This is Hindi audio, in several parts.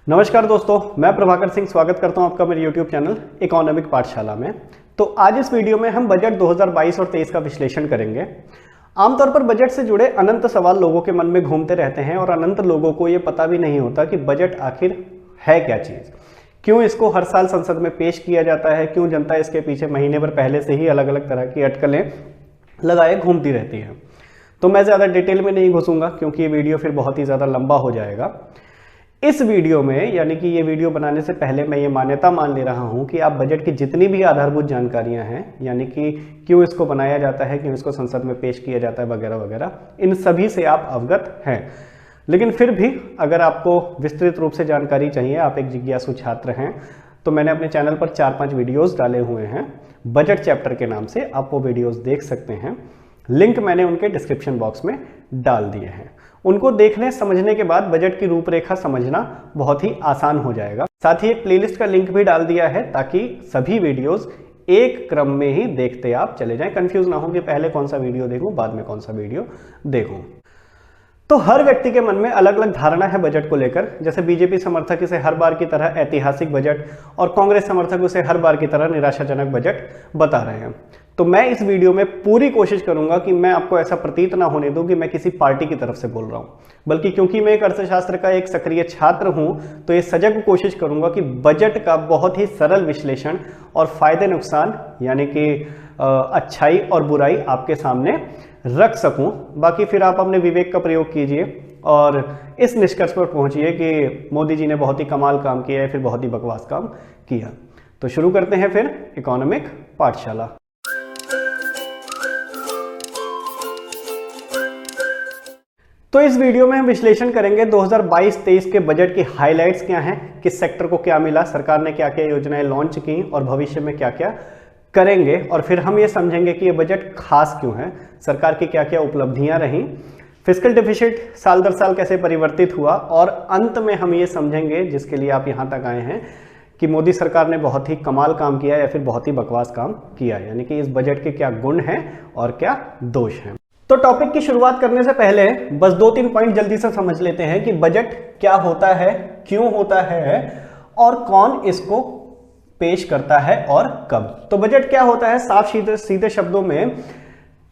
नमस्कार दोस्तों, मैं प्रभाकर सिंह स्वागत करता हूं आपका मेरे YouTube चैनल इकोनॉमिक पाठशाला में। तो आज इस वीडियो में हम बजट 2022 और 23 का विश्लेषण करेंगे। आमतौर पर बजट से जुड़े अनंत सवाल लोगों के मन में घूमते रहते हैं और अनंत लोगों को ये पता भी नहीं होता कि बजट आखिर है क्या चीज़, क्यों इसको हर साल संसद में पेश किया जाता है, क्यों जनता इसके पीछे महीने भर पहले से ही अलग अलग तरह की अटकलें लगाए घूमती रहती है। तो मैं ज़्यादा डिटेल में नहीं घुसूंगा क्योंकि ये वीडियो फिर बहुत ही ज़्यादा लंबा हो जाएगा। इस वीडियो में यानी कि ये वीडियो बनाने से पहले मैं ये मान्यता मान ले रहा हूँ कि आप बजट की जितनी भी आधारभूत जानकारियाँ हैं, यानी कि क्यों इसको बनाया जाता है, क्यों इसको संसद में पेश किया जाता है वगैरह वगैरह, इन सभी से आप अवगत हैं। लेकिन फिर भी अगर आपको विस्तृत रूप से जानकारी चाहिए, आप एक जिज्ञासु छात्र हैं, तो मैंने अपने चैनल पर 4-5 वीडियोज़ डाले हुए हैं बजट चैप्टर के नाम से, आप वो वीडियोज़ देख सकते हैं। लिंक मैंने उनके डिस्क्रिप्शन बॉक्स में डाल दिए हैं। उनको देखने समझने के बाद बजट की रूपरेखा समझना बहुत ही आसान हो जाएगा। साथ ही एक प्लेलिस्ट का लिंक भी डाल दिया है ताकि सभी वीडियोस एक क्रम में ही देखते आप चले जाएं, कंफ्यूज ना हो कि पहले कौन सा वीडियो देखूं बाद में कौन सा वीडियो देखूं। तो हर व्यक्ति के मन में अलग अलग धारणा है बजट को लेकर। जैसे बीजेपी समर्थक इसे हर बार की तरह ऐतिहासिक बजट और कांग्रेस समर्थक उसे हर बार की तरह निराशाजनक बजट बता रहे हैं। तो मैं इस वीडियो में पूरी कोशिश करूंगा कि मैं आपको ऐसा प्रतीत ना होने दूं कि मैं किसी पार्टी की तरफ से बोल रहा हूं, बल्कि क्योंकि मैं एक अर्थशास्त्र का एक सक्रिय छात्र हूं तो ये सजग कोशिश करूंगा कि बजट का बहुत ही सरल विश्लेषण और फायदे नुकसान यानी कि अच्छाई और बुराई आपके सामने रख सकूं। बाकी फिर आप अपने विवेक का प्रयोग कीजिए और इस निष्कर्ष पर पहुंचिए कि मोदी जी ने बहुत ही कमाल काम किया है, फिर बहुत ही बकवास काम किया। तो शुरू करते हैं फिर इकोनॉमिक पाठशाला। तो इस वीडियो में हम विश्लेषण करेंगे 2022-23 के बजट की हाइलाइट्स क्या हैं, किस सेक्टर को क्या मिला, सरकार ने क्या क्या योजनाएं लॉन्च की और भविष्य में क्या क्या करेंगे, और फिर हम ये समझेंगे कि ये बजट खास क्यों है, सरकार की क्या क्या उपलब्धियां रहीं, फिस्कल डेफिसिट साल दर साल कैसे परिवर्तित हुआ, और अंत में हम ये समझेंगे, जिसके लिए आप यहाँ तक आए हैं, कि मोदी सरकार ने बहुत ही कमाल काम किया या फिर बहुत ही बकवास काम किया, यानी कि इस बजट के क्या गुण हैं और क्या दोष हैं। तो टॉपिक की शुरुआत करने से पहले बस 2-3 पॉइंट जल्दी से समझ लेते हैं कि बजट क्या होता है, क्यों होता है और कौन इसको पेश करता है और कब। तो बजट क्या होता है, साफ सीधे शब्दों में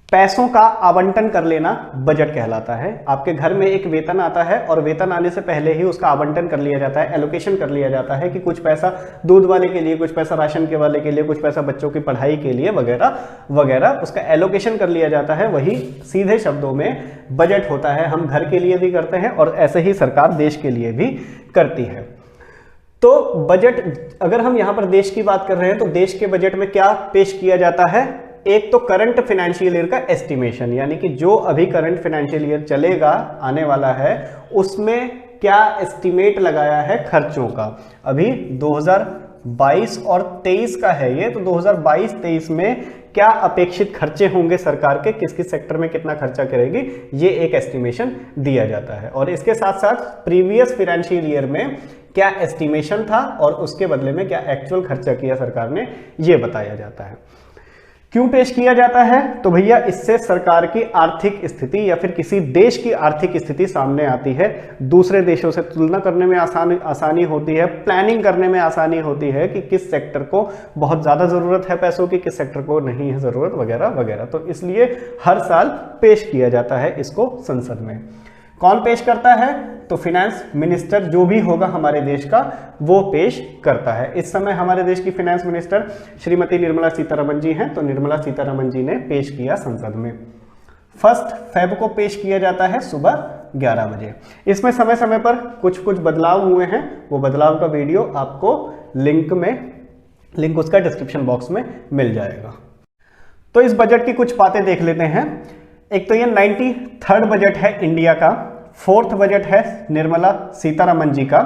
पैसों का आवंटन कर लेना बजट कहलाता है। आपके घर में एक वेतन आता है और वेतन आने से पहले ही उसका आवंटन कर लिया जाता है, एलोकेशन कर लिया जाता है कि कुछ पैसा दूध वाले के लिए, कुछ पैसा राशन के वाले के लिए, कुछ पैसा बच्चों की पढ़ाई के लिए वगैरह वगैरह, उसका एलोकेशन कर लिया जाता है। वही सीधे शब्दों में बजट होता है। हम घर के लिए भी करते हैं और ऐसे ही सरकार देश के लिए भी करती है। तो बजट, अगर हम यहां पर देश की बात कर रहे हैं तो देश के बजट में क्या पेश किया जाता है, एक तो करंट फाइनेंशियल ईयर का एस्टिमेशन, यानी कि जो अभी करंट फाइनेंशियल ईयर चलेगा, आने वाला है, उसमें क्या एस्टिमेट लगाया है खर्चों का। अभी 2022 और 23 का है ये, तो 2022-23 में क्या अपेक्षित खर्चे होंगे सरकार के, किस किस सेक्टर में कितना खर्चा करेगी, ये एक एस्टिमेशन दिया जाता है। और इसके साथ साथ प्रीवियस फाइनेंशियल ईयर में क्या एस्टिमेशन था और उसके बदले में क्या एक्चुअल खर्चा किया सरकार ने, ये बताया जाता है। क्यों पेश किया जाता है, तो भैया इससे सरकार की आर्थिक स्थिति या फिर किसी देश की आर्थिक स्थिति सामने आती है, दूसरे देशों से तुलना करने में आसानी होती है, प्लानिंग करने में आसानी होती है कि किस सेक्टर को बहुत ज़्यादा ज़रूरत है पैसों की, किस सेक्टर को नहीं है ज़रूरत वगैरह वगैरह। तो इसलिए हर साल पेश किया जाता है इसको संसद में। कौन पेश करता है, तो फिनेंस मिनिस्टर जो भी होगा हमारे देश का वो पेश करता है। इस समय हमारे देश की फिनेंस मिनिस्टर श्रीमती निर्मला सीतारमण जी हैं, तो निर्मला सीतारमण जी ने पेश किया संसद में। 1 फ़रवरी को पेश किया जाता है सुबह 11 बजे। इसमें समय समय पर कुछ बदलाव हुए हैं, वो बदलाव का वीडियो आपको लिंक उसका डिस्क्रिप्शन बॉक्स में मिल जाएगा। तो इस बजट की कुछ बातें देख लेते हैं। एक तो ये 93rd बजट है इंडिया का, 4th बजट है निर्मला सीतारमण जी का।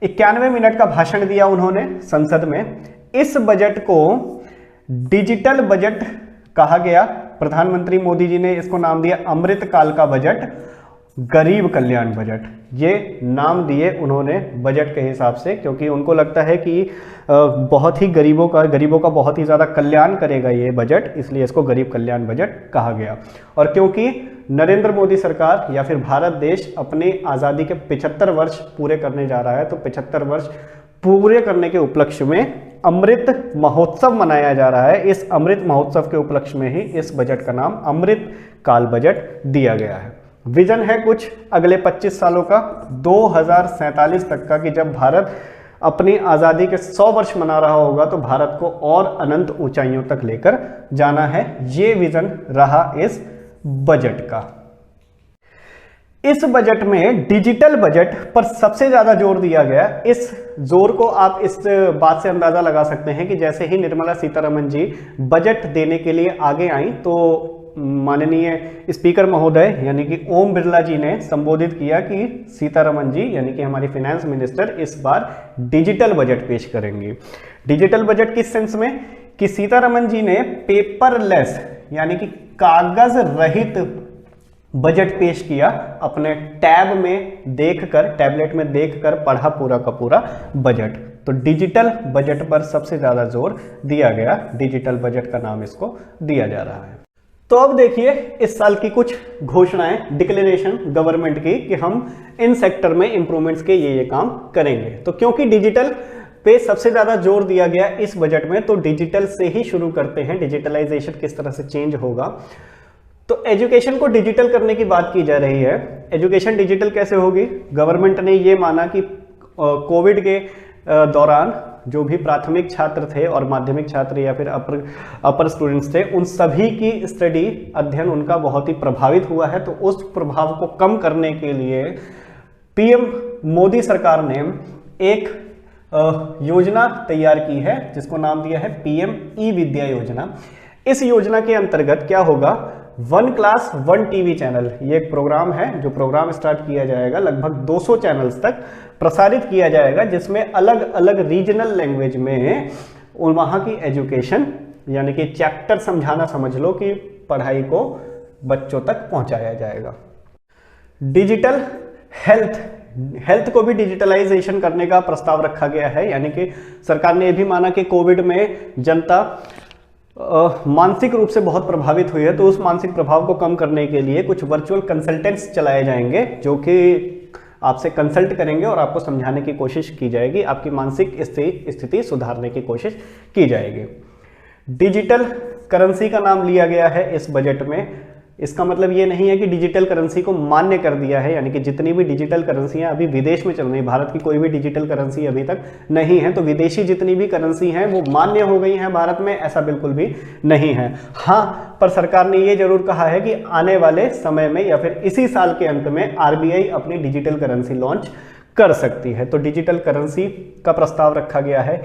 91 मिनट का भाषण दिया उन्होंने संसद में। इस बजट को डिजिटल बजट कहा गया। प्रधानमंत्री मोदी जी ने इसको नाम दिया अमृत काल का बजट, गरीब कल्याण बजट, ये नाम दिए उन्होंने बजट के हिसाब से, क्योंकि उनको लगता है कि बहुत ही गरीबों का बहुत ही ज़्यादा कल्याण करेगा ये बजट, इसलिए इसको गरीब कल्याण बजट कहा गया। और क्योंकि नरेंद्र मोदी सरकार या फिर भारत देश अपने आज़ादी के 75 वर्ष पूरे करने जा रहा है। तो 75 वर्ष पूरे करने के उपलक्ष्य में अमृत महोत्सव मनाया जा रहा है। इस अमृत महोत्सव के उपलक्ष्य में ही इस बजट का नाम अमृत काल बजट दिया गया है। विजन है कुछ अगले 25 सालों का 2047 तक का, कि जब भारत अपनी आज़ादी के 100 वर्ष मना रहा होगा तो भारत को और अनंत ऊंचाइयों तक लेकर जाना है। ये विजन रहा इस बजट का। इस बजट में डिजिटल बजट पर सबसे ज्यादा जोर दिया गया। इस जोर को आप इस बात से अंदाजा लगा सकते हैं कि जैसे ही निर्मला सीतारमण जी बजट देने के लिए आगे आई तो माननीय स्पीकर महोदय यानी कि ओम बिरला जी ने संबोधित किया कि सीतारमण जी यानी कि हमारी फाइनेंस मिनिस्टर इस बार डिजिटल बजट पेश करेंगी। डिजिटल बजट किस सेंस में कि सीतारमण जी ने पेपरलेस यानी कि कागज रहित बजट पेश किया। अपने टैब में देखकर, टैबलेट में देखकर पढ़ा पूरा का पूरा बजट। तो डिजिटल बजट पर सबसे ज्यादा जोर दिया गया। डिजिटल बजट का नाम इसको दिया जा रहा है। तो अब देखिए इस साल की कुछ घोषणाएं, डिक्लेरेशन गवर्नमेंट की कि हम इन सेक्टर में इंप्रूवमेंट्स के ये काम करेंगे। तो क्योंकि डिजिटल पे सबसे ज्यादा जोर दिया गया इस बजट में, तो डिजिटल से ही शुरू करते हैं। डिजिटलाइजेशन किस तरह से चेंज होगा। तो एजुकेशन को डिजिटल करने की बात की जा रही है। एजुकेशन डिजिटल कैसे होगी? गवर्नमेंट ने ये माना कि कोविड के दौरान जो भी प्राथमिक छात्र थे और माध्यमिक छात्र या फिर अपर स्टूडेंट्स थे, उन सभी की स्टडी अध्ययन उनका बहुत ही प्रभावित हुआ है। तो उस प्रभाव को कम करने के लिए पीएम मोदी सरकार ने एक योजना तैयार की है जिसको नाम दिया है पीएम ई विद्या योजना। इस योजना के अंतर्गत क्या होगा, 1 क्लास 1 टीवी चैनल, ये एक प्रोग्राम है जो प्रोग्राम स्टार्ट किया जाएगा। लगभग 200 चैनल्स तक प्रसारित किया जाएगा जिसमें अलग अलग रीजनल लैंग्वेज में वहाँ की एजुकेशन यानी कि चैप्टर समझाना समझ लो कि पढ़ाई को बच्चों तक पहुंचाया जाएगा। डिजिटल हेल्थ को भी डिजिटलाइजेशन करने का प्रस्ताव रखा गया है। यानी कि सरकार ने यह भी माना कि कोविड में जनता मानसिक रूप से बहुत प्रभावित हुई है, तो उस मानसिक प्रभाव को कम करने के लिए कुछ वर्चुअल कंसल्टेंट्स चलाए जाएंगे जो कि आपसे कंसल्ट करेंगे और आपको समझाने की कोशिश की जाएगी, आपकी मानसिक स्थिति सुधारने की कोशिश की जाएगी। डिजिटल करेंसी का नाम लिया गया है इस बजट में। इसका मतलब ये नहीं है कि डिजिटल करेंसी को मान्य कर दिया है, यानी कि जितनी भी डिजिटल करेंसियां अभी विदेश में चल रही, भारत की कोई भी डिजिटल करेंसी अभी तक नहीं है, तो विदेशी जितनी भी करेंसी हैं वो मान्य हो गई हैं भारत में, ऐसा बिल्कुल भी नहीं है। हाँ, पर सरकार ने ये जरूर कहा है कि आने वाले समय में या फिर इसी साल के अंत में आरबीआई अपनी डिजिटल करेंसी लॉन्च कर सकती है। तो डिजिटल करेंसी का प्रस्ताव रखा गया है।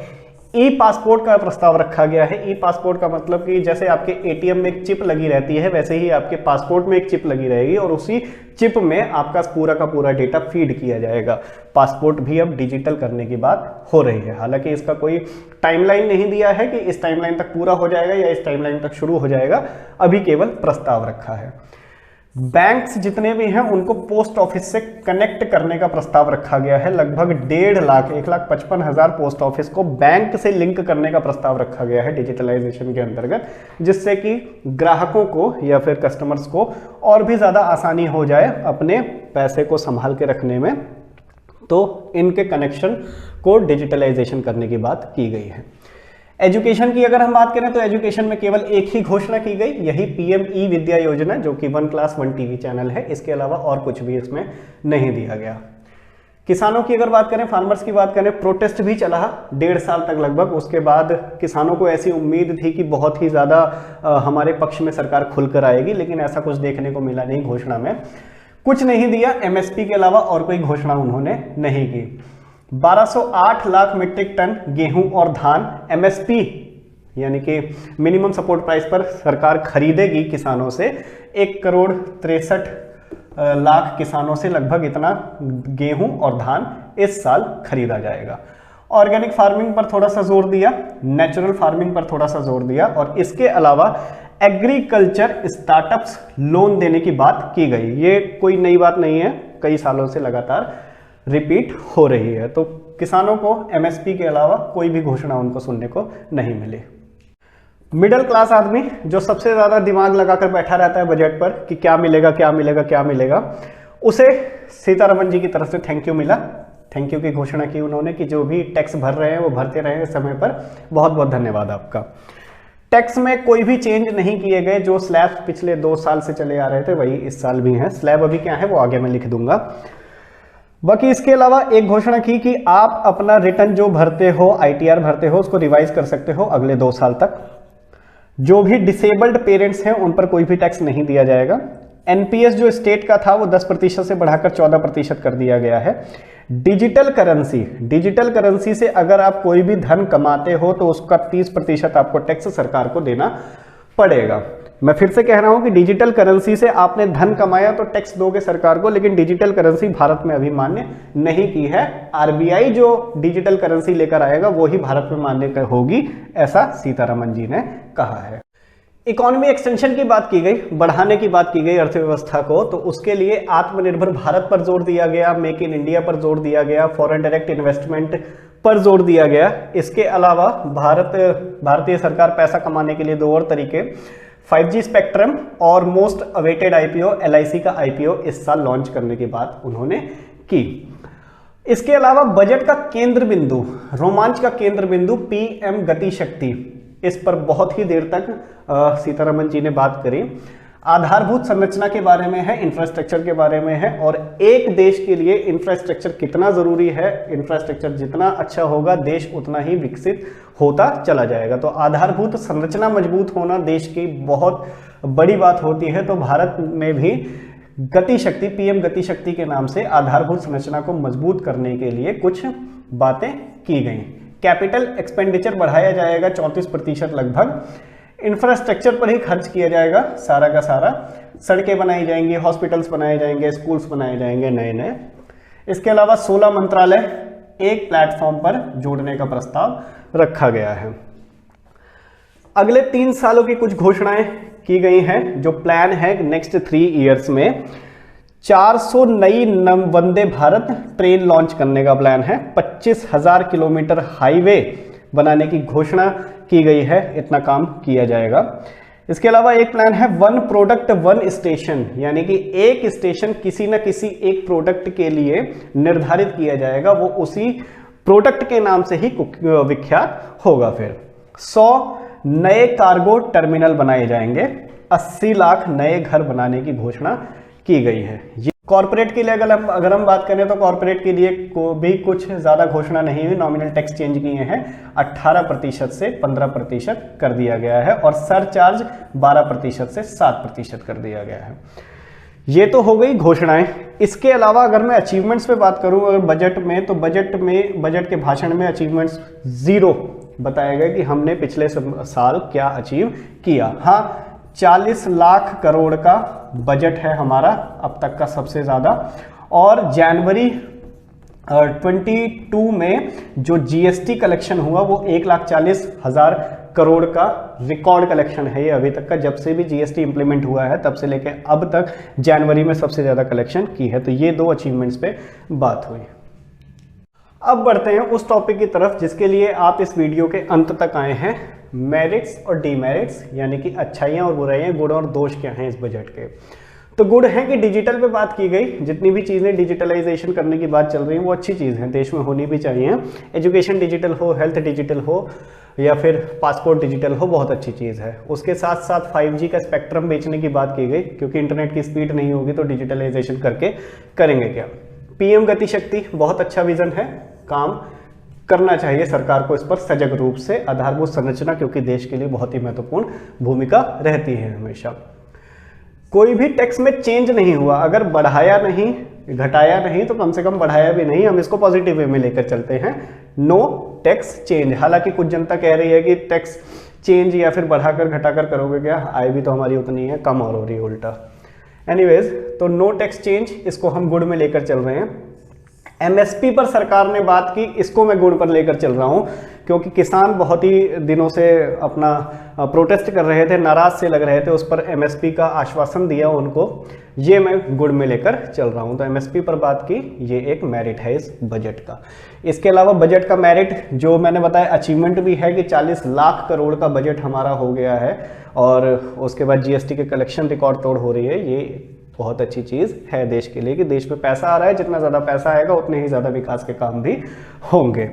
ई पासपोर्ट का प्रस्ताव रखा गया है। ई पासपोर्ट का मतलब कि जैसे आपके एटीएम में एक चिप लगी रहती है, वैसे ही आपके पासपोर्ट में एक चिप लगी रहेगी और उसी चिप में आपका पूरा का पूरा डेटा फीड किया जाएगा। पासपोर्ट भी अब डिजिटल करने की बात हो रही है। हालांकि इसका कोई टाइमलाइन नहीं दिया है कि इस टाइमलाइन तक पूरा हो जाएगा या इस टाइमलाइन तक शुरू हो जाएगा, अभी केवल प्रस्ताव रखा है। बैंक्स जितने भी हैं उनको पोस्ट ऑफिस से कनेक्ट करने का प्रस्ताव रखा गया है। लगभग 1.5 लाख 1,55,000 पोस्ट ऑफिस को बैंक से लिंक करने का प्रस्ताव रखा गया है डिजिटलाइजेशन के अंतर्गत, जिससे कि ग्राहकों को या फिर कस्टमर्स को और भी ज़्यादा आसानी हो जाए अपने पैसे को संभाल के रखने में। तो इनके कनेक्शन को डिजिटलाइजेशन करने की बात की गई है। एजुकेशन की अगर हम बात करें तो एजुकेशन में केवल एक ही घोषणा की गई, यही पीएम ई विद्या योजना, जो कि 1 क्लास 1 टीवी चैनल है। इसके अलावा और कुछ भी इसमें नहीं दिया गया। किसानों की अगर बात करें, फार्मर्स की बात करें, प्रोटेस्ट भी चला 1.5 साल तक लगभग। उसके बाद किसानों को ऐसी उम्मीद थी कि बहुत ही ज़्यादा हमारे पक्ष में सरकार खुलकर आएगी, लेकिन ऐसा कुछ देखने को मिला नहीं। घोषणा में कुछ नहीं दिया, एमएसपी के अलावा और कोई घोषणा उन्होंने नहीं की। 1208 लाख मीट्रिक टन गेहूं और धान एमएसपी यानी कि मिनिमम सपोर्ट प्राइस पर सरकार खरीदेगी किसानों से। 1,63 लाख किसानों से लगभग इतना गेहूं और धान इस साल खरीदा जाएगा। ऑर्गेनिक फार्मिंग पर थोड़ा सा जोर दिया, नेचुरल फार्मिंग पर थोड़ा सा जोर दिया, और इसके अलावा एग्रीकल्चर स्टार्टअप्स लोन देने की बात की गई। ये कोई नई बात नहीं है, कई सालों से लगातार रिपीट हो रही है। तो किसानों को एमएसपी के अलावा कोई भी घोषणा उनको सुनने को नहीं मिली। मिडिल क्लास आदमी जो सबसे ज्यादा दिमाग लगाकर बैठा रहता है बजट पर कि क्या मिलेगा क्या मिलेगा क्या मिलेगा, उसे सीतारमण जी की तरफ से थैंक यू मिला। थैंक यू की घोषणा की उन्होंने कि जो भी टैक्स भर रहे हैं वो भरते रहे समय पर, बहुत बहुत धन्यवाद आपका। टैक्स में कोई भी चेंज नहीं किए गए, जो स्लैब पिछले 2 साल से चले आ रहे थे वही इस साल भी हैं। स्लैब अभी क्या है वो आगे मैं लिख दूंगा। बाकी इसके अलावा एक घोषणा की कि आप अपना रिटर्न जो भरते हो, ITR भरते हो, उसको रिवाइज कर सकते हो अगले 2 साल तक। जो भी डिसेबल्ड पेरेंट्स हैं उन पर कोई भी टैक्स नहीं दिया जाएगा। NPS जो स्टेट का था वो 10% से बढ़ाकर 14% कर दिया गया है। डिजिटल करेंसी से अगर आप कोई भी धन कमाते हो तो उसका 30% आपको टैक्स सरकार को देना पड़ेगा। मैं फिर से कह रहा हूं कि डिजिटल करेंसी से आपने धन कमाया तो टैक्स दोगे सरकार को, लेकिन डिजिटल करेंसी भारत में अभी मान्य नहीं की है। RBI जो डिजिटल करेंसी लेकर आएगा वो ही भारत में मान्य होगी, ऐसा सीतारमण जी ने कहा है। इकोनॉमी एक्सटेंशन की बात की गई, बढ़ाने की बात की गई अर्थव्यवस्था को, तो उसके लिए आत्मनिर्भर भारत पर जोर दिया गया, मेक इन इंडिया पर जोर दिया गया, फॉरेन डायरेक्ट इन्वेस्टमेंट पर जोर दिया गया। इसके अलावा भारतीय सरकार पैसा कमाने के लिए 2 और तरीके, 5G स्पेक्ट्रम और मोस्ट अवेटेड IPO LIC का IPO इस साल लॉन्च करने की बात उन्होंने की। इसके अलावा बजट का केंद्र बिंदु, रोमांच का केंद्र बिंदु PM गति शक्ति, इस पर बहुत ही देर तक सीतारमण जी ने बात करी। आधारभूत संरचना के बारे में है, इंफ्रास्ट्रक्चर के बारे में है, और एक देश के लिए इंफ्रास्ट्रक्चर कितना जरूरी है। इंफ्रास्ट्रक्चर जितना अच्छा होगा देश उतना ही विकसित होता चला जाएगा। तो आधारभूत संरचना मजबूत होना देश की बहुत बड़ी बात होती है। तो भारत में भी गति शक्ति, PM गति शक्ति के नाम से आधारभूत संरचना को मजबूत करने के लिए कुछ बातें की गई। कैपिटल एक्सपेंडिचर बढ़ाया जाएगा 34% लगभग। इंफ्रास्ट्रक्चर पर ही खर्च किया जाएगा सारा का सारा। सड़कें बनाई जाएंगी, हॉस्पिटल्स बनाए जाएंगे, स्कूल्स बनाए जाएंगे नए नए। इसके अलावा 16 मंत्रालय एक प्लेटफॉर्म पर जोड़ने का प्रस्ताव रखा गया है। अगले 3 सालों की कुछ घोषणाएं की गई हैं। जो प्लान है नेक्स्ट 3 ईयर्स में, 400 नई वंदे भारत ट्रेन लॉन्च करने का प्लान है। 25,000 किलोमीटर हाईवे बनाने की घोषणा की गई है, इतना काम किया जाएगा। इसके अलावा एक प्लान है 1 प्रोडक्ट 1 स्टेशन, यानी कि एक स्टेशन किसी न किसी एक प्रोडक्ट के लिए निर्धारित किया जाएगा, वो उसी प्रोडक्ट के नाम से ही विख्यात होगा। फिर 100 नए कार्गो टर्मिनल बनाए जाएंगे। 80 लाख नए घर बनाने की घोषणा की गई है। कॉर्पोरेट के लिए अगर हम बात करें तो कॉर्पोरेट के लिए को भी कुछ ज्यादा घोषणा नहीं हुई। नॉमिनल टैक्स चेंज किए हैं, 18% से 15% कर दिया गया है, और सरचार्ज 12% से 7% कर दिया गया है। ये तो हो गई घोषणाएं। इसके अलावा अगर मैं अचीवमेंट्स पे बात करूं अगर बजट में, तो बजट के भाषण में अचीवमेंट्स 0 बताया गया कि हमने पिछले साल क्या अचीव किया। हाँ, 40 लाख करोड़ का बजट है हमारा अब तक का सबसे ज्यादा, और जनवरी 22 में जो GST कलेक्शन हुआ वो 1,40,000 करोड़ का रिकॉर्ड कलेक्शन है। ये अभी तक का, जब से भी GST इंप्लीमेंट हुआ है तब से लेकर अब तक जनवरी में सबसे ज्यादा कलेक्शन की है। तो ये 2 अचीवमेंट्स पे बात हुई। अब बढ़ते हैं उस टॉपिक की तरफ जिसके लिए आप इस वीडियो के अंत तक आए हैं, मेरिट्स और डीमेरिट्स, यानी कि अच्छाइयाँ और बुराइयाँ, गुण और दोष क्या हैं इस बजट के। तो गुड है कि डिजिटल पे बात की गई। जितनी भी चीज़ें डिजिटलाइजेशन करने की बात चल रही है वो अच्छी चीज़ है, देश में होनी भी चाहिए। एजुकेशन डिजिटल हो, हेल्थ डिजिटल हो, या फिर पासपोर्ट डिजिटल हो, बहुत अच्छी चीज़ है। उसके साथ साथ 5G का स्पेक्ट्रम बेचने की बात की गई, क्योंकि इंटरनेट की स्पीड नहीं होगी तो डिजिटलाइजेशन करके करेंगे क्या। PM गति शक्ति बहुत अच्छा विजन है, काम करना चाहिए सरकार को इस पर सजग रूप से। आधारभूत संरचना क्योंकि देश के लिए बहुत ही महत्वपूर्ण भूमिका रहती है हमेशा। कोई भी टैक्स में चेंज नहीं हुआ, अगर बढ़ाया नहीं घटाया नहीं तो कम से कम बढ़ाया भी नहीं, हम इसको पॉजिटिव वे में लेकर चलते हैं। No tax change. हालांकि कुछ जनता कह रही है कि टैक्स चेंज या फिर बढ़ाकर घटाकर करोगे क्या, आय भी तो हमारी उतनी है, कम और हो रही है उल्टा। एनीवेज, तो नो टैक्स चेंज, इसको हम गुड में लेकर चल रहे हैं। एमएसपी पर सरकार ने बात की, इसको मैं गुण पर लेकर चल रहा हूं क्योंकि किसान बहुत ही दिनों से अपना प्रोटेस्ट कर रहे थे, नाराज से लग रहे थे, उस पर एमएसपी का आश्वासन दिया उनको, ये मैं गुण में लेकर चल रहा हूं। तो एमएसपी पर बात की, ये एक मेरिट है इस बजट का। इसके अलावा बजट का मेरिट जो मैंने बताया, अचीवमेंट भी है कि 40 लाख करोड़ का बजट हमारा हो गया है और उसके बाद जीएसटी के कलेक्शन रिकॉर्ड तोड़ हो रही है। ये बहुत अच्छी चीज़ है देश के लिए कि देश में पैसा आ रहा है, जितना ज़्यादा पैसा आएगा उतने ही ज़्यादा विकास के काम भी होंगे।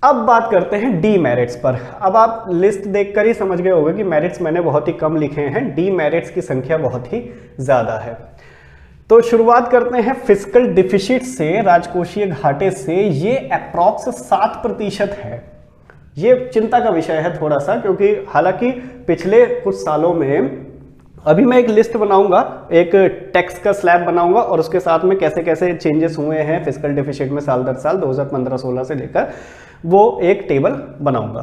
अब बात करते हैं डीमेरिट्स पर। अब आप लिस्ट देखकर ही समझ गए होंगे कि मेरिट्स मैंने बहुत ही कम लिखे हैं, डीमेरिट्स की संख्या बहुत ही ज़्यादा है। तो शुरुआत करते हैं फिस्कल डिफिसिट से, राजकोषीय घाटे से। ये अप्रॉक्स 7% है। ये चिंता का विषय है थोड़ा सा, क्योंकि हालांकि पिछले कुछ सालों में, अभी मैं एक लिस्ट बनाऊंगा, एक टैक्स का स्लैब बनाऊंगा और उसके साथ में कैसे कैसे चेंजेस हुए हैं फिस्कल डिफिसिट में साल दर साल 2015-16 से लेकर, वो एक टेबल बनाऊंगा।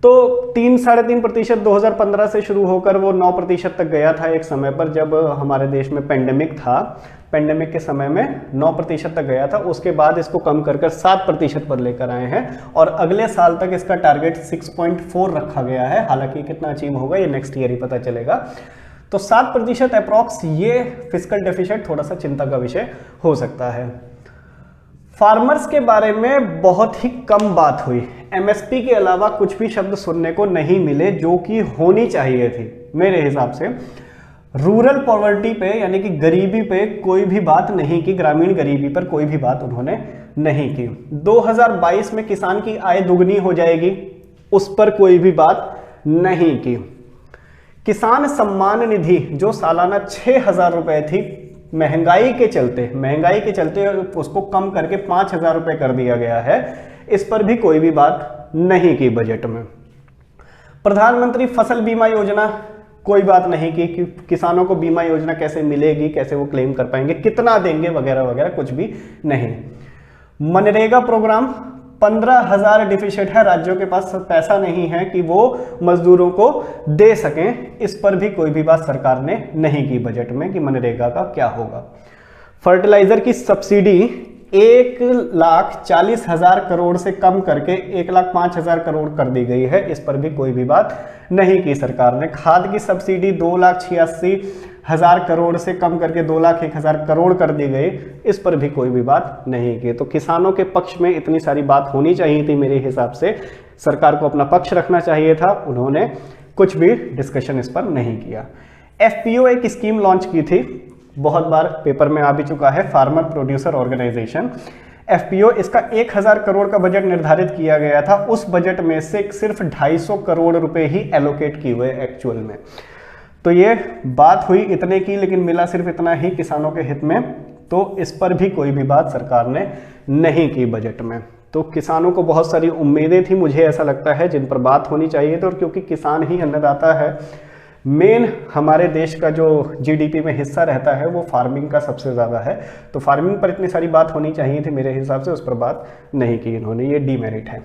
तो 3-3.5% 2015 से शुरू होकर वो 9% तक गया था एक समय पर, जब हमारे देश में पेंडेमिक था। पेंडेमिक के समय में 9% तक गया था। उसके बाद इसको कम कर 7% पर लेकर आए हैं और अगले साल तक इसका टारगेट 6.4 रखा गया है। हालांकि कितना अचीव होगा ये नेक्स्ट ईयर ही पता चलेगा। तो 7% अप्रॉक्स ये फिस्कल डेफिसिट थोड़ा सा चिंता का विषय हो सकता है। फार्मर्स के बारे में बहुत ही कम बात हुई। एमएसपी के अलावा कुछ भी शब्द सुनने को नहीं मिले जो कि होनी चाहिए थी मेरे हिसाब से। रूरल पॉवर्टी पे यानी कि गरीबी पे कोई भी बात नहीं की, ग्रामीण गरीबी पर कोई भी बात उन्होंने नहीं की। 2022 में किसान की आय दुगनी हो जाएगी, उस पर कोई भी बात नहीं की। किसान सम्मान निधि जो सालाना 6,000 रुपए थी, महंगाई के चलते उसको कम करके 5,000 रुपए कर दिया गया है। इस पर भी कोई भी बात नहीं की बजट में। प्रधानमंत्री फसल बीमा योजना, कोई बात नहीं की कि किसानों को बीमा योजना कैसे मिलेगी, कैसे वो क्लेम कर पाएंगे, कितना देंगे वगैरह वगैरह, कुछ भी नहीं। मनरेगा प्रोग्राम 15,000 डिफिसिट है, राज्यों के पास पैसा नहीं है कि वो मजदूरों को दे सकें। इस पर भी कोई भी बात सरकार ने नहीं की बजट में कि मनरेगा का क्या होगा। फर्टिलाइजर की सब्सिडी 1,40,000 करोड़ से कम करके 1,05,000 करोड़ कर दी गई है। इस पर भी कोई भी बात नहीं की सरकार ने। खाद की सब्सिडी 2,86,000 करोड़ से कम करके 2,01,000 करोड़ कर दी गई। इस पर भी कोई भी बात नहीं की। तो किसानों के पक्ष में इतनी सारी बात होनी चाहिए थी मेरे हिसाब से, सरकार को अपना पक्ष रखना चाहिए था, उन्होंने कुछ भी डिस्कशन इस पर नहीं किया। एफपीओ एक स्कीम लॉन्च की थी, बहुत बार पेपर में आ भी चुका है, फार्मर प्रोड्यूसर ऑर्गेनाइजेशन एफपीओ। इसका 1,000 करोड़ का बजट निर्धारित किया गया था। उस बजट में से सिर्फ 250 करोड़ रुपए ही एलोकेट किए हुए एक्चुअल में। तो ये बात हुई इतने की, लेकिन मिला सिर्फ इतना ही किसानों के हित में। तो इस पर भी कोई भी बात सरकार ने नहीं की बजट में। तो किसानों को बहुत सारी उम्मीदें थी, मुझे ऐसा लगता है, जिन पर बात होनी चाहिए थी। और क्योंकि किसान ही अन्नदाता है, मेन हमारे देश का जो जीडीपी में हिस्सा रहता है वो फार्मिंग का सबसे ज़्यादा है, तो फार्मिंग पर इतनी सारी बात होनी चाहिए थी मेरे हिसाब से, उस पर बात नहीं की इन्होंने, ये डीमेरिट है।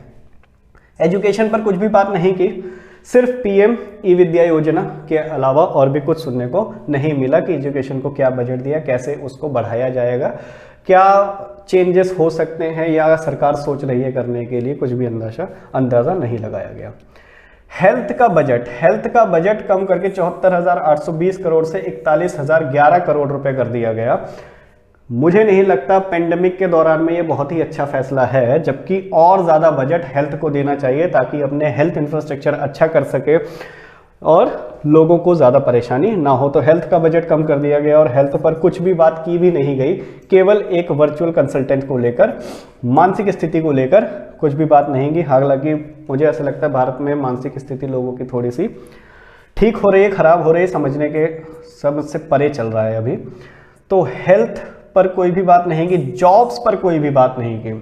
एजुकेशन पर कुछ भी बात नहीं की, सिर्फ पीएम ई विद्या योजना के अलावा और भी कुछ सुनने को नहीं मिला कि एजुकेशन को क्या बजट दिया, कैसे उसको बढ़ाया जाएगा, क्या चेंजेस हो सकते हैं या सरकार सोच रही है करने के लिए, कुछ भी अंदाज़ा नहीं लगाया गया। हेल्थ का बजट कम करके 74,820 करोड़ से 41,011 करोड़ रुपए कर दिया गया। मुझे नहीं लगता पेंडेमिक के दौरान में ये बहुत ही अच्छा फैसला है, जबकि और ज़्यादा बजट हेल्थ को देना चाहिए ताकि अपने हेल्थ इंफ्रास्ट्रक्चर अच्छा कर सके और लोगों को ज़्यादा परेशानी ना हो। तो हेल्थ का बजट कम कर दिया गया और हेल्थ पर कुछ भी बात की भी नहीं गई, केवल एक वर्चुअल कंसल्टेंट को लेकर, मानसिक स्थिति को लेकर कुछ भी बात नहीं की। हालांकि मुझे ऐसा लगता है भारत में मानसिक स्थिति लोगों की थोड़ी सी ठीक हो रही है, खराब हो रही है, समझने के सबसे परे चल रहा है अभी। तो हेल्थ पर कोई भी बात नहीं की, जॉब्स पर कोई भी बात नहीं की।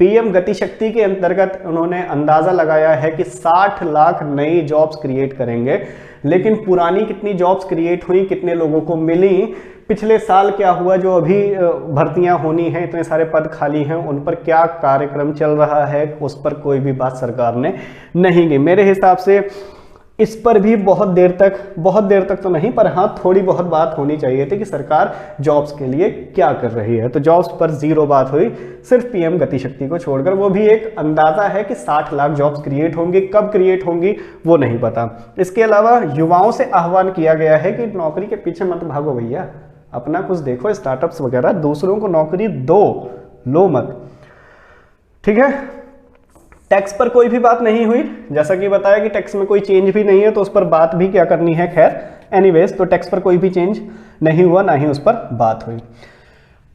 पीएम गति शक्ति के अंतर्गत उन्होंने अंदाजा लगाया है कि 60 लाख नई जॉब्स क्रिएट करेंगे, लेकिन पुरानी कितनी जॉब्स क्रिएट हुई, कितने लोगों को मिली, पिछले साल क्या हुआ, जो अभी भर्तियां होनी हैं, इतने सारे पद खाली हैं, उन पर क्या कार्यक्रम चल रहा है, उस पर कोई भी बात सरकार ने नहीं की। मेरे हिसाब से इस पर भी बहुत देर तक तो नहीं, पर हाँ थोड़ी बहुत बात होनी चाहिए थी कि सरकार जॉब्स के लिए क्या कर रही है। तो जॉब्स पर जीरो बात हुई, सिर्फ पीएम गति शक्ति को छोड़कर। वो भी एक अंदाजा है कि 60 लाख जॉब्स क्रिएट होंगी, कब क्रिएट होंगी वो नहीं पता। इसके अलावा युवाओं से आह्वान किया गया है कि नौकरी के पीछे मत भागो भैया, अपना कुछ देखो, स्टार्टअप्स वगैरह, दूसरों को नौकरी दो, लो मत। ठीक है। टैक्स पर कोई भी बात नहीं हुई, जैसा कि बताया कि टैक्स में कोई चेंज भी नहीं है, तो उस पर बात भी क्या करनी है। खैर एनीवेज, तो टैक्स पर कोई भी चेंज नहीं हुआ, ना ही उस पर बात हुई।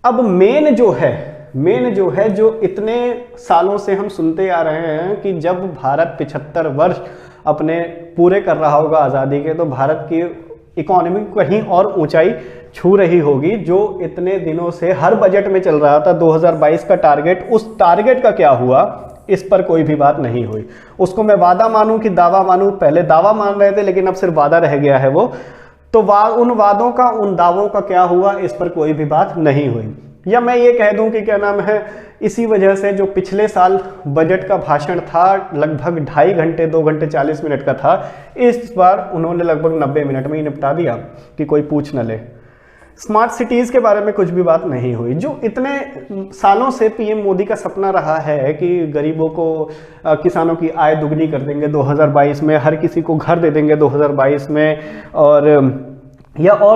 अब मेन जो है जो इतने सालों से हम सुनते आ रहे हैं कि जब भारत 75 वर्ष अपने पूरे कर रहा होगा आज़ादी के, तो भारत की इकोनॉमी कहीं और ऊंचाई छू रही होगी, जो इतने दिनों से हर बजट में चल रहा था 2022 का टारगेट। उस टारगेट का क्या हुआ, इस पर कोई भी बात नहीं हुई। उसको मैं वादा मानूं कि दावा मानूं, पहले दावा मान रहे थे लेकिन अब सिर्फ वादा रह गया है वो, तो उन वादों का, उन दावों का क्या हुआ, इस पर कोई भी बात नहीं हुई। या मैं ये कह दूं कि क्या नाम है, इसी वजह से जो पिछले साल बजट का भाषण था लगभग 2.5 घंटे 2 घंटे 40 मिनट का था, इस बार उन्होंने लगभग 90 मिनट में ही निपटा दिया कि कोई पूछ न ले। स्मार्ट सिटीज के बारे में कुछ भी बात नहीं हुई, जो इतने सालों से पीएम मोदी का सपना रहा है कि गरीबों को, किसानों की आय दुगनी कर देंगे 2022 में, हर किसी को घर दे देंगे 2022 में, और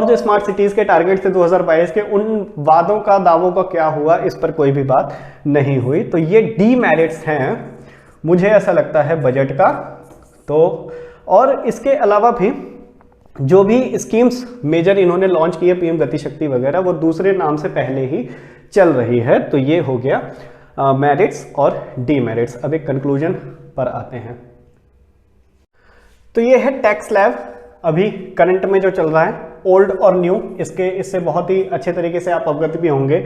जो स्मार्ट सिटीज के टारगेट थे 2022 के, उन वादों का, दावों का क्या हुआ, इस पर कोई भी बात नहीं हुई। तो ये डीमेरिट्स हैं मुझे ऐसा लगता है बजट का। तो और इसके अलावा भी जो भी स्कीम्स मेजर इन्होंने लॉन्च किए, पीएम गति शक्ति वगैरह, वो दूसरे नाम से पहले ही चल रही है। तो ये हो गया मेरिट्स और डीमेरिट्स। अब एक कंक्लूजन पर आते हैं। तो ये है टैक्स स्लैब अभी करंट में जो चल रहा है, ओल्ड और न्यू। इससे बहुत ही अच्छे तरीके से आप अवगत भी होंगे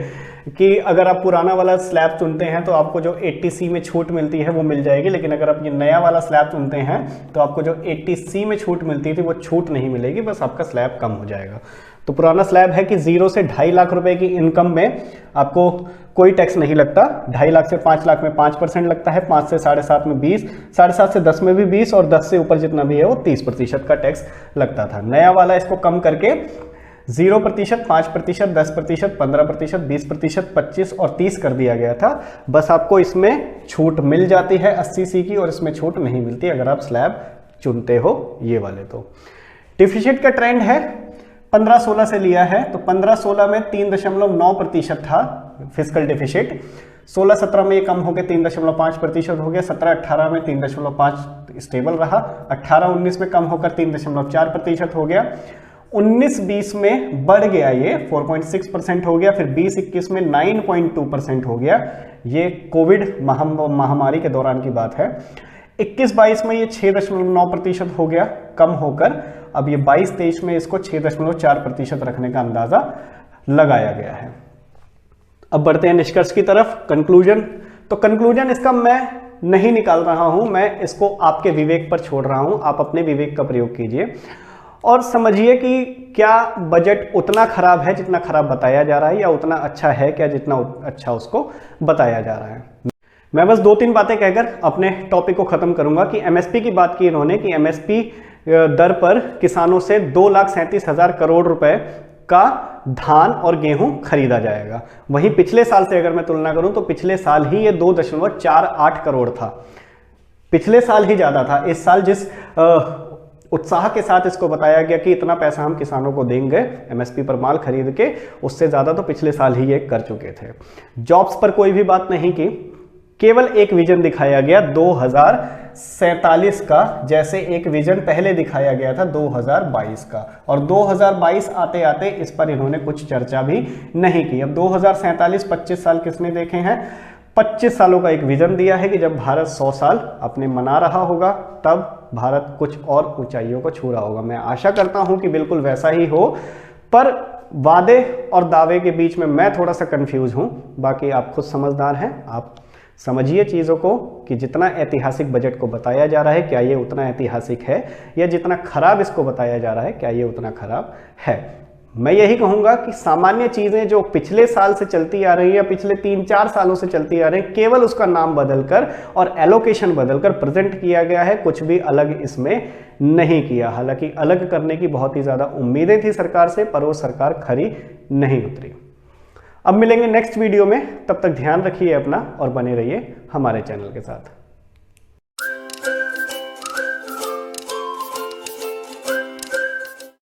कि अगर आप पुराना वाला स्लैब चुनते हैं तो आपको जो 80C में छूट मिलती है वो मिल जाएगी, लेकिन अगर आप ये नया वाला स्लैब चुनते हैं तो आपको जो 80C में छूट मिलती थी वो छूट नहीं मिलेगी, बस आपका स्लैब कम हो जाएगा। तो पुराना स्लैब है कि 0 से 2.5 लाख रुपए की इनकम में आपको कोई टैक्स नहीं लगता, 2.5 लाख से 5 लाख में 5% लगता है, 5 से 7.5 में 20, 7.5 से 10 में भी 20, और 10 से ऊपर जितना भी है वो 30% का टैक्स लगता था। नया वाला इसको कम करके 0%, 5%, 10%, 15%, 20%, 25 और 30 कर दिया गया था। बस आपको इसमें छूट मिल जाती है 80C की, और इसमें छूट नहीं मिलती अगर आप स्लैब चुनते हो ये वाले। तो डिफिसिट का ट्रेंड है 15-16 से लिया है, तो 15-16 में 3.9% था फिस्कल डिफिसिट, 16-17 में ये कम होकर 3.5% हो गया, 17-18 में 3.5 स्टेबल रहा, 18-19 में कम होकर 3.4% हो गया, 19-20 में बढ़ गया ये 4.6% हो गया, फिर 20-21 में 9.2% हो गया। ये कोविड महामारी के दौरान की बात है। 21-22 में ये 6.9% हो गया, कम होकर अब ये 22-23 में इसको 6.4% रखने का अंदाजा लगाया गया है। अब बढ़ते हैं निष्कर्ष की तरफ, कंक्लूजन। तो कंक्लूजन इसका मैं नहीं निकाल रहा हूं, मैं इसको आपके विवेक पर छोड़ रहा हूं। आप अपने विवेक का प्रयोग कीजिए और समझिए कि क्या बजट उतना खराब है जितना खराब बताया जा रहा है, या उतना अच्छा है क्या जितना अच्छा उसको बताया जा रहा है। मैं बस 2-3 बातें कहकर अपने टॉपिक को खत्म करूंगा कि एमएसपी की बात की इन्होंने कि एमएसपी दर पर किसानों से 2,37,000 करोड़ रुपए का धान और गेहूं खरीदा जाएगा। वहीं पिछले साल से अगर मैं तुलना करूं तो पिछले साल ही ये 2.48 करोड़ था, पिछले साल ही ज्यादा था। इस साल जिस उत्साह के साथ इसको बताया गया कि इतना पैसा हम किसानों को देंगे एमएसपी पर माल खरीद के, उससे ज्यादा तो पिछले साल ही ये कर चुके थे। जॉब्स पर कोई भी बात नहीं की, केवल एक विजन दिखाया गया 2047 का, जैसे एक विजन पहले दिखाया गया था 2022 का, और 2022 आते आते इस पर इन्होंने कुछ चर्चा भी नहीं की। अब 2047 25 साल किसने देखे हैं? 25 सालों का एक विजन दिया है कि जब भारत 100 साल अपने मना रहा होगा तब भारत कुछ और ऊंचाइयों को छू रहा होगा। मैं आशा करता हूं कि बिल्कुल वैसा ही हो, पर वादे और दावे के बीच में मैं थोड़ा सा कंफ्यूज हूं। बाकी आप खुद समझदार हैं, आप समझिए चीज़ों को कि जितना ऐतिहासिक बजट को बताया जा रहा है क्या ये उतना ऐतिहासिक है, या जितना खराब इसको बताया जा रहा है क्या ये उतना खराब है। मैं यही कहूंगा कि सामान्य चीजें जो पिछले साल से चलती आ रही है या पिछले 3-4 सालों से चलती आ रही है, केवल उसका नाम बदलकर और एलोकेशन बदलकर प्रेजेंट किया गया है, कुछ भी अलग इसमें नहीं किया। हालांकि अलग करने की बहुत ही ज्यादा उम्मीदें थी सरकार से, पर वो सरकार खरी नहीं उतरी। अब मिलेंगे नेक्स्ट वीडियो में, तब तक ध्यान रखिए अपना और बने रहिए हमारे चैनल के साथ।